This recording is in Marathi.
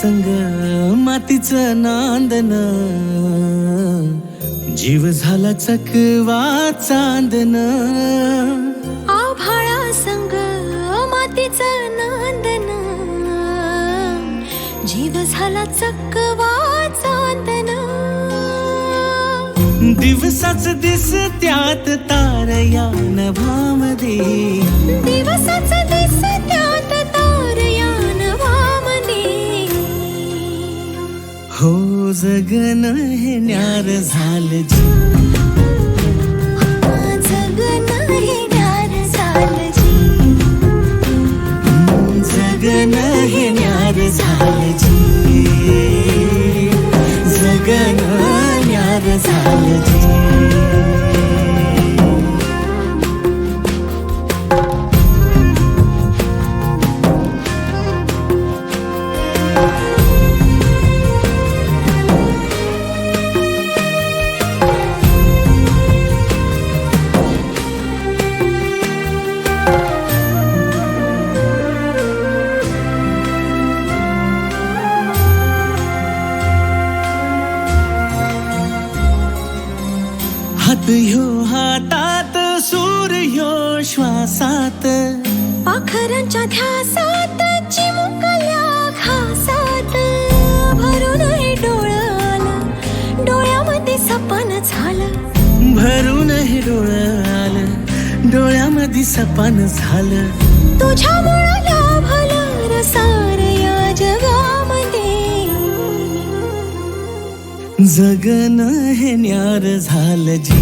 संग मातीचं नांदन, जीव झाला चकवा चांदन. आभाळा संग मातीचं नांदन, जीव झाला चकवा चांदन. दिवसाच दिसत्यात तारया नभामध्ये, दिवसाच दिसत्यात तारया नभामध्ये. हो जगन हे न्यार झालं जी, जगन हे न्यार झालं जी. जगन हे न्यार झालं जी, जगन न्यार झालं जी. हात ह्यो हातात, सूर ह्यो श्वासात, पाखरांच्या ध्यासात, चिमुकल्या घासात. भरून हे डोळं आलं, डोळ्यामध्ये सपन झालं. भरून हे डोळं आलं, डोळ्यामध्ये सपान झालं. तुझ्यामुळं लाभलं रसार या जगामध्ये. जगन हे न्यार झालं जी,